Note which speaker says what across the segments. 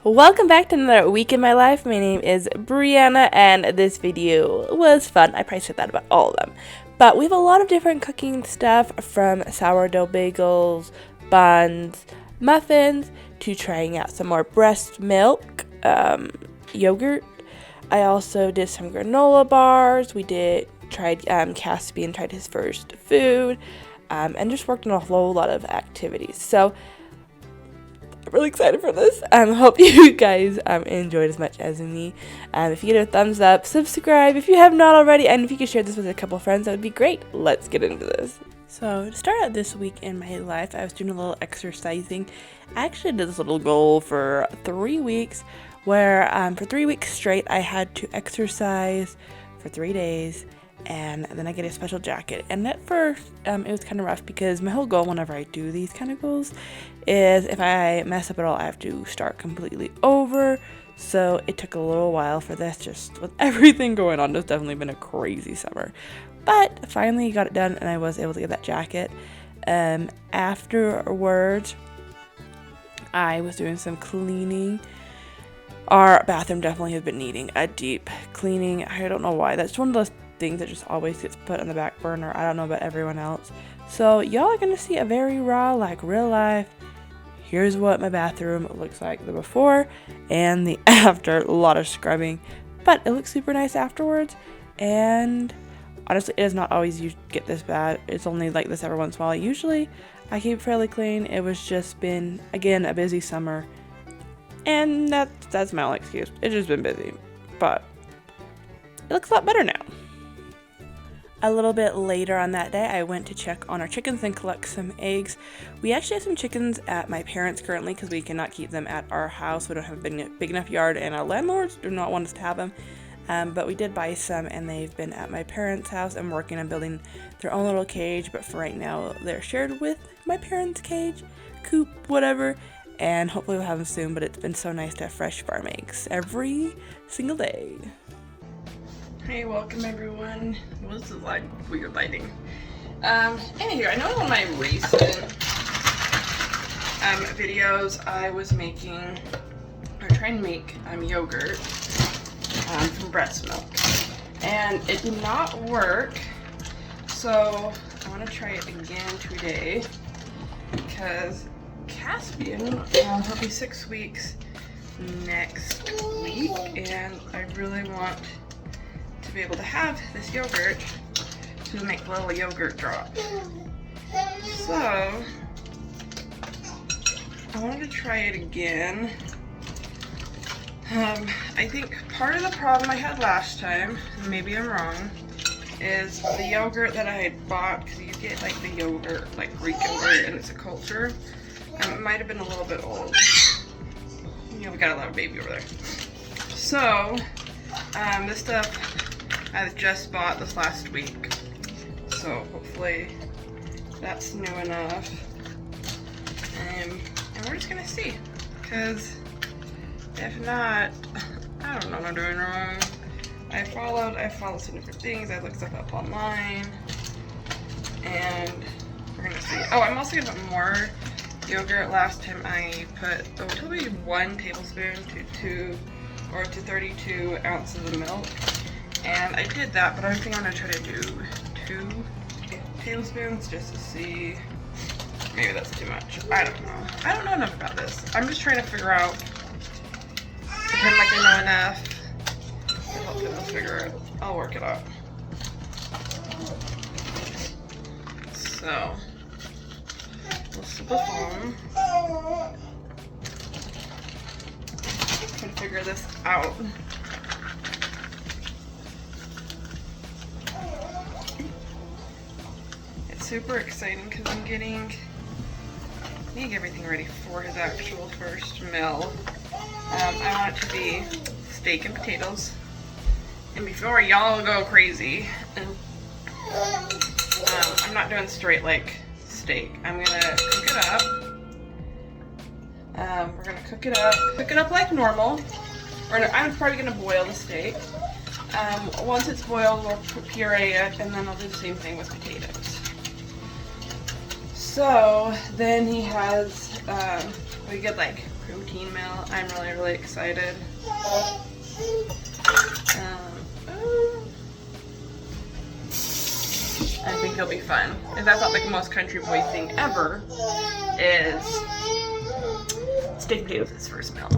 Speaker 1: Welcome back to another week in my life. My name is Brianna and this video was fun. I probably said that about all of them. But we have a lot of different cooking stuff, from sourdough bagels, buns, muffins, to trying out some more breast milk, yogurt. I also did some granola bars. We tried Caspian tried his first food, and just worked on a whole lot of activities. So I'm really excited for this. Hope you guys enjoyed as much as me. If you get a thumbs up, subscribe if you have not already, and if you could share this with a couple friends, that would be great. Let's get into this. So to start out this week in my life, I was doing a little exercising. I actually did this little goal for 3 weeks, where for 3 weeks straight I had to exercise for 3 days, and then I get a special jacket. And at first it was kind of rough, because my whole goal whenever I do these kind of goals is if I mess up at all, I have to start completely over. So it took a little while for this, just with everything going on. It's definitely been a crazy summer, but finally got it done, and I was able to get that jacket. Afterwards, I was doing some cleaning. Our bathroom definitely has been needing a deep cleaning. I don't know why. That's one of those things that just always gets put on the back burner. I don't know about everyone else. So y'all are gonna see a very raw, like real life. Here's what my bathroom looks like, the before and the after. A lot of scrubbing, but it looks super nice afterwards. And honestly, it does not always get this bad. It's only like this every once in a while. Usually I keep it fairly clean. It was just been, again, a busy summer, and that's my only excuse. It's just been busy, but it looks a lot better now. A little bit later on that day, I went to check on our chickens and collect some eggs. We actually have some chickens at my parents' currently, because we cannot keep them at our house. We don't have a big enough yard, and our landlords do not want us to have them. But we did buy some, and they've been at my parents' house and working on building their own little cage. But for right now, they're shared with my parents' cage, coop, whatever. And hopefully we'll have them soon. But it's been so nice to have fresh farm eggs every single day. Hey, welcome everyone. Well, this is like weird lighting. Anywho, I know in one of my recent videos I was making, or trying to make yogurt from breast milk, and it did not work. So I want to try it again today, because Caspian will be 6 weeks next week, and I really want to be able to have this yogurt to make little yogurt drops. So I wanted to try it again. I think part of the problem I had last time, and maybe I'm wrong, is the yogurt that I had bought, because you get like the yogurt, like Greek yogurt, and it's a culture. It might have been a little bit old. Yeah, we got a little baby over there. So this stuff I just bought this last week, so hopefully that's new enough. And we're just gonna see, because if not, I don't know what I'm doing wrong. I followed some different things. I looked stuff up online, and we're gonna see. Oh, I'm also gonna put more yogurt. Last time I put probably 1 tablespoon to 32 ounces of milk. And I did that, but I think I'm going to try to do 2 tablespoons just to see. Maybe that's too much. I don't know. I don't know enough about this. I'm just trying to figure out, pretend like I know enough, and hopefully I'll figure it. I'll work it out. So, we'll sip the foam. Try to figure this out. Super exciting, because I'm getting everything ready for his actual first meal. I want it to be steak and potatoes. And before y'all go crazy, I'm not doing straight like steak. I'm gonna cook it up. We're gonna cook it up like normal. Or no, I'm probably gonna boil the steak. Once it's boiled, we'll puree it, and then I'll do the same thing with potatoes. So then he has, we get like protein meal. I'm really excited. I think he'll be fun. If that's not like the most country boy thing ever, is steak potatoes his first meal.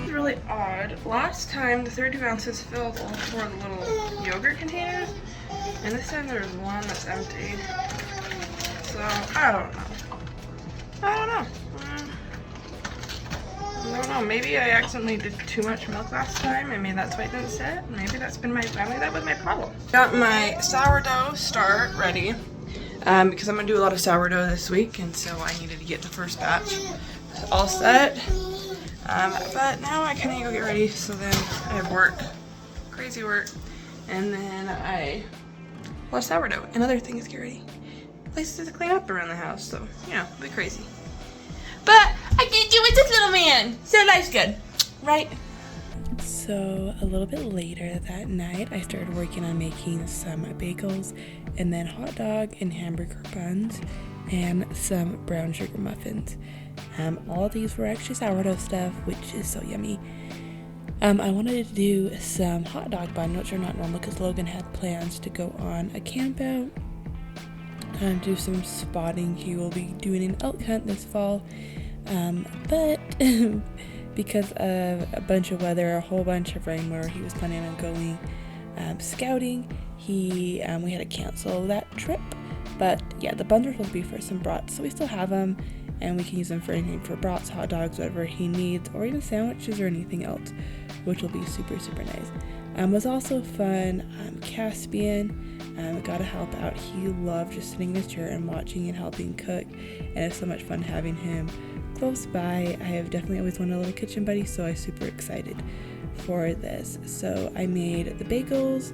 Speaker 1: Really odd. Last time the 32 ounces filled all 4 of the little yogurt containers, and this time there's one that's empty. So I don't know. Maybe I accidentally did too much milk last time, and maybe that's why it didn't sit. Maybe that was my problem. Got my sourdough start ready because I'm gonna do a lot of sourdough this week, and so I needed to get the first batch all set. But now I kind of need to go get ready, so then I have work, crazy work, and then sourdough and other things to get ready. Places to clean up around the house, so, you know, it'll be crazy. But I can do it, this little man, so life's good, right? So a little bit later that night, I started working on making some bagels, and then hot dog and hamburger buns, and some brown sugar muffins. All these were actually sourdough stuff, which is so yummy. I wanted to do some hot dog bun, which are not normal because Logan had plans to go on a camp out and do some spotting. He will be doing an elk hunt this fall, but because of a bunch of weather, a whole bunch of rain where he was planning on going scouting, we had to cancel that trip. But yeah, the buns are supposed to be for some brats, so we still have them, and we can use them for anything, for brats, hot dogs, whatever he needs, or even sandwiches or anything else, which will be super nice. It was also fun. Caspian got to help out. He loved just sitting in his chair and watching and helping cook, and it's so much fun having him close by. I have definitely always wanted a little kitchen buddy, so I'm super excited for this. So I made the bagels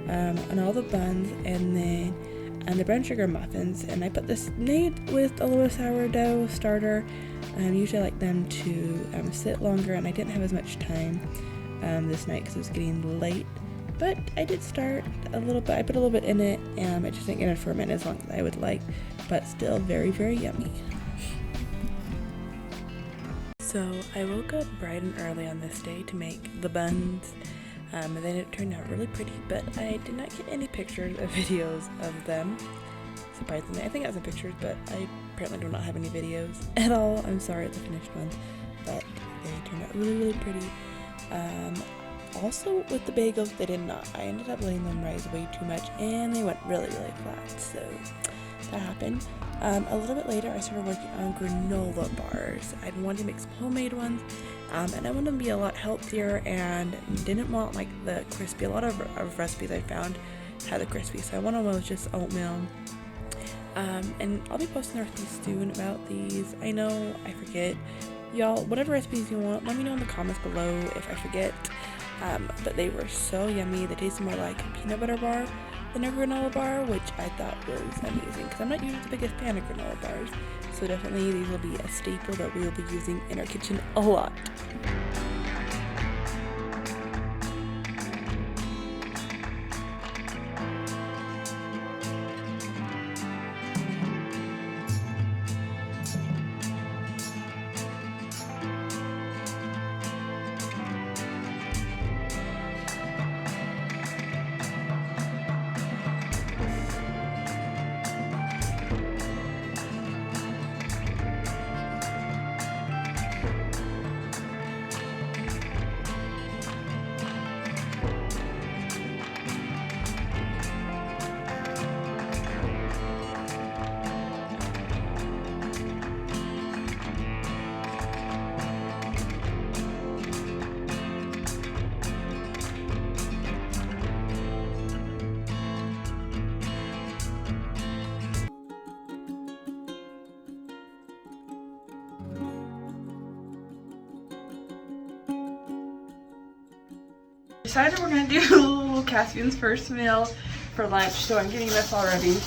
Speaker 1: and all the buns, and then the brown sugar muffins, and I put this made with a little sourdough starter. Usually I like them to sit longer, and I didn't have as much time this night because it was getting late, but I did start a little bit. I put a little bit in it, and I just didn't get it for a minute as long as I would like, but still very yummy. So I woke up bright and early on this day to make the buns. And then it turned out really pretty, but I did not get any pictures or videos of them. Surprisingly, I think I got some pictures, but I apparently do not have any videos at all. I'm sorry, it's the finished ones, but they turned out really pretty. Also with the bagels, they did not. I ended up letting them rise way too much, and they went really flat, so that happened. A little bit later, I started working on granola bars. I wanted to make some homemade ones, and I wanted them to be a lot healthier and didn't want like the crispy. A lot of recipes I found had the crispy, so I wanted one with just oatmeal. And I'll be posting the recipes soon about these. I know I forget. Y'all, whatever recipes you want, let me know in the comments below if I forget. But they were so yummy. They tasted more like a peanut butter bar than a granola bar, which I thought was amazing because I'm not usually the biggest fan of granola bars. So definitely these will be a staple that we will be using in our kitchen a lot. Decided we're gonna do Caspian's first meal for lunch, so I'm getting this all ready.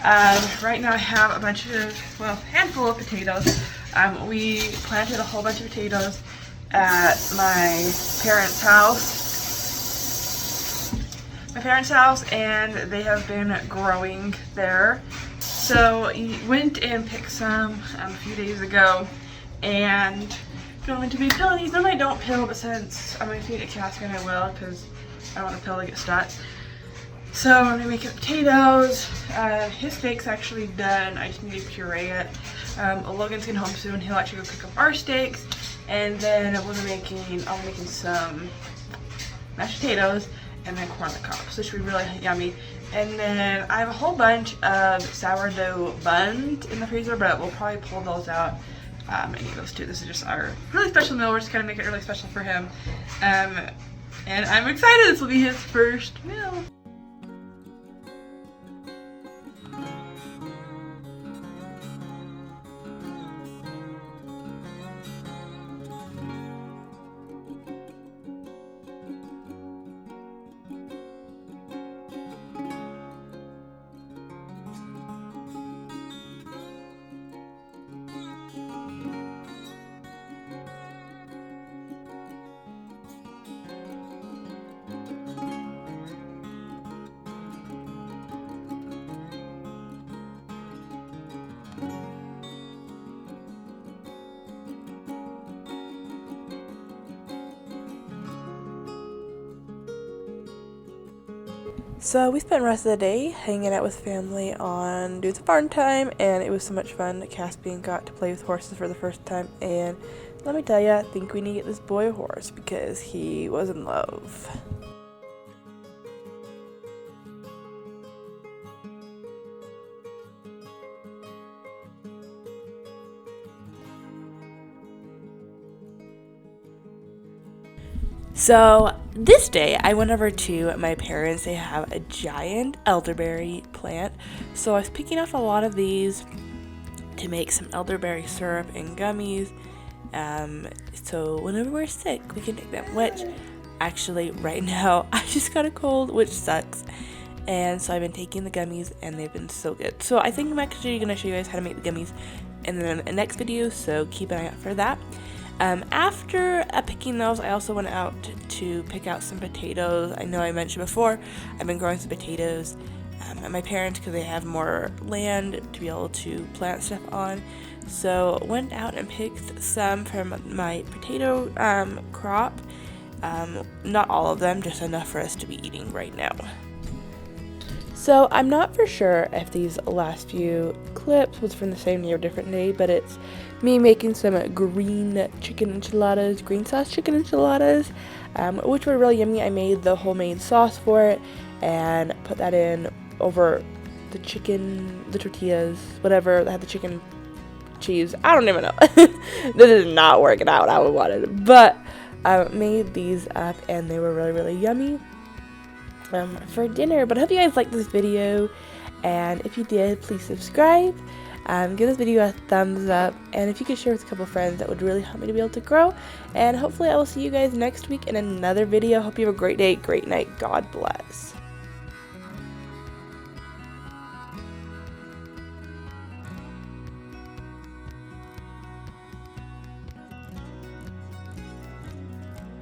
Speaker 1: Right now I have a bunch of, well, handful of potatoes. We planted a whole bunch of potatoes at my parents' house. And they have been growing there. So I went and picked some a few days ago, and going to be peeling these. Normally I don't peel, but since I'm going to feed it Caspian, I will, because I don't want to peel to get stuck. So I'm going to make potatoes. His steak's actually done. I just need to puree it. Logan's getting home soon. He'll actually go cook up our steaks. And then I'll be making some mashed potatoes and then corn on the cob. So this should be really yummy. And then I have a whole bunch of sourdough buns in the freezer, but we'll probably pull those out and eat those too. This is just our really special meal. We're just going to make it really special for him. And I'm excited. This will be his first meal. So we spent the rest of the day hanging out with family on doing some farm time, and it was so much fun. Caspian got to play with horses for the first time, and let me tell you, I think we need to get this boy a horse because he was in love. So this day I went over to my parents. They have a giant elderberry plant. So I was picking off a lot of these to make some elderberry syrup and gummies. So whenever we're sick, we can take them, which actually right now I just got a cold, which sucks. And so I've been taking the gummies and they've been so good. So I think I'm actually going to show you guys how to make the gummies in the next video, so keep an eye out for that. After picking those, I also went out to pick out some potatoes. I know I mentioned before, I've been growing some potatoes at my parents because they have more land to be able to plant stuff on. So went out and picked some from my potato crop. Not all of them, just enough for us to be eating right now. So I'm not for sure if these last few clips was from the same day or different day, but it's me making some green chicken enchiladas, green sauce chicken enchiladas, which were really yummy. I made the homemade sauce for it and put that in over the chicken, the tortillas, whatever that had the chicken cheese. I don't even know. This is not working out how I wanted, but I made these up and they were really, really yummy for dinner. But I hope you guys liked this video, and if you did, please subscribe. Give this video a thumbs up, and if you could share with a couple friends, that would really help me to be able to grow. And hopefully I will see you guys next week in another video. Hope you have a great day, great night. God bless.